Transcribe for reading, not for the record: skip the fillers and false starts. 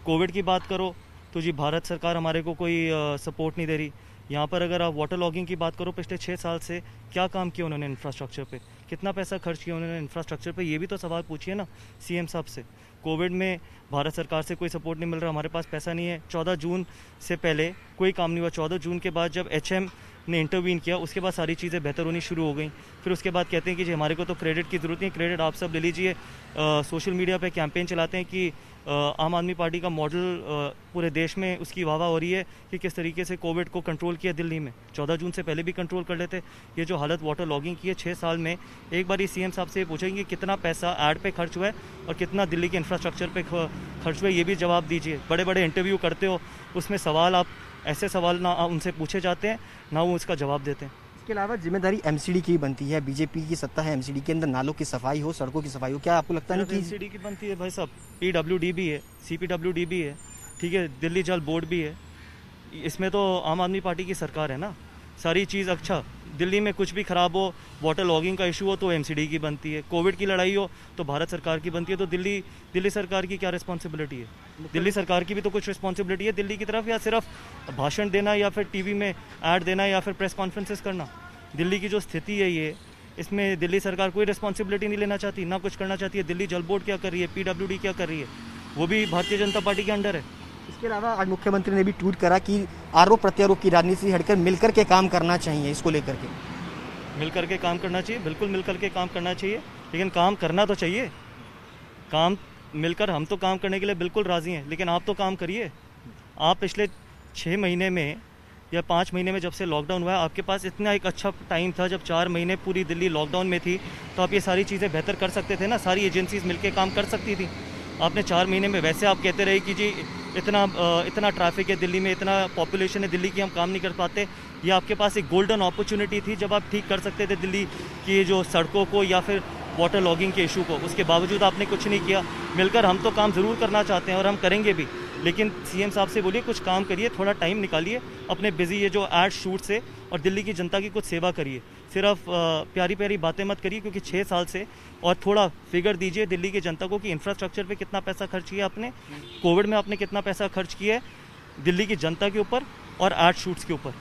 Covid की बात करो तो जी भारत सरकार हमारे को कोई सपोर्ट नहीं दे रही। यहाँ पर अगर आप वाटर लॉगिंग की बात करो, पिछले 6 साल से क्या काम किया उन्होंने इंफ्रास्ट्रक्चर पे, कितना पैसा खर्च किया उन्होंने इंफ्रास्ट्रक्चर पे, ये भी तो सवाल पूछिए ना सीएम साहब से। कोविड में भारत सरकार से कोई सपोर्ट नहीं मिल रहा, हमारे पास पैसा नहीं है। 14 जून से पहले कोई काम नहीं हुआ। 14 जून के बाद जब एचएम ने इंटरवीन किया, उसके बाद सारी चीज़ें बेहतर होनी शुरू हो गई। फिर उसके बाद कहते हैं कि जी हमारे को तो क्रेडिट की ज़रूरत नहीं, क्रेडिट आप सब ले लीजिए। सोशल मीडिया पे कैंपेन चलाते हैं कि आम आदमी पार्टी का मॉडल पूरे देश में उसकी वाह हो रही है कि किस तरीके से कोविड को कंट्रोल किया दिल्ली में। 14 जून से पहले भी कंट्रोल कर लेते। ये जो हालत वाटर लॉगिंग की है 6 साल में, एक बार सीएम साहब से पूछेंगे कितना पैसा ऐड पे खर्च हुआ है और कितना दिल्ली के इंफ्रास्ट्रक्चर पे खर्च हुआ है, ये भी जवाब दीजिए। बड़े बड़े इंटरव्यू करते हो, उसमें सवाल आप ऐसे सवाल ना उनसे पूछे जाते हैं ना वो उसका जवाब देते हैं। इसके अलावा जिम्मेदारी एमसीडी की बनती है, बीजेपी की सत्ता है, एमसीडी के अंदर नालों की सफाई हो, सड़कों की सफाई हो, क्या आपको लगता नहीं कि एमसीडी की बनती है? भाई साहब, पीडब्ल्यूडी भी है, सीपीडब्ल्यूडी भी है, ठीक है, दिल्ली जल बोर्ड भी है। इसमें तो आम आदमी पार्टी की सरकार है ना, सारी चीज़। अच्छा, दिल्ली में कुछ भी खराब हो, वाटर लॉगिंग का इशू हो तो एमसीडी की बनती है, कोविड की लड़ाई हो तो भारत सरकार की बनती है। तो दिल्ली सरकार की क्या रिस्पॉन्सिबिलिटी है? दिल्ली सरकार की भी तो कुछ रिस्पॉन्सिबिलिटी है दिल्ली की तरफ, या सिर्फ भाषण देना या फिर टीवी में ऐड देना या फिर प्रेस कॉन्फ्रेंसेस करना? दिल्ली की जो स्थिति है ये, इसमें दिल्ली सरकार कोई रिस्पॉन्सिबिलिटी नहीं लेना चाहती, ना कुछ करना चाहती है। दिल्ली जल बोर्ड क्या कर रही है, पीडब्ल्यूडी क्या कर रही है, वो भी भारतीय जनता पार्टी के अंडर है। इसके अलावा आज मुख्यमंत्री ने भी ट्वीट करा कि आरोप प्रत्यारोप की राजनीति से हटकर मिलकर के काम करना चाहिए। इसको लेकर के मिलकर के काम करना चाहिए, बिल्कुल मिलकर के काम करना चाहिए, लेकिन काम करना तो चाहिए। काम मिलकर, हम तो काम करने के लिए बिल्कुल राजी हैं, लेकिन आप तो काम करिए। आप पिछले 6 महीने में या 5 महीने में जब से लॉकडाउन हुआ है, आपके पास इतना एक अच्छा टाइम था, जब 4 महीने पूरी दिल्ली लॉकडाउन में थी, तो आप ये सारी चीज़ें बेहतर कर सकते थे ना, सारी एजेंसीज मिलकर काम कर सकती थी। आपने 4 महीने में, वैसे आप कहते रहे कि जी इतना ट्रैफिक है दिल्ली में, इतना पॉपुलेशन है दिल्ली की, हम काम नहीं कर पाते। ये आपके पास एक गोल्डन अपॉर्चुनिटी थी जब आप ठीक कर सकते थे दिल्ली की जो सड़कों को या फिर वाटर लॉगिंग के इशू को। उसके बावजूद आपने कुछ नहीं किया। मिलकर हम तो काम ज़रूर करना चाहते हैं और हम करेंगे भी, लेकिन सीएम साहब से बोलिए कुछ काम करिए, थोड़ा टाइम निकालिए अपने बिजी ये जो एड शूट से, और दिल्ली की जनता की कुछ सेवा करिए। सिर्फ प्यारी प्यारी बातें मत करिए, क्योंकि 6 साल से, और थोड़ा फिगर दीजिए दिल्ली की जनता को कि इंफ्रास्ट्रक्चर पे कितना पैसा खर्च किया आपने, कोविड में आपने कितना पैसा खर्च किया है दिल्ली की जनता के ऊपर और एड शूट्स के ऊपर।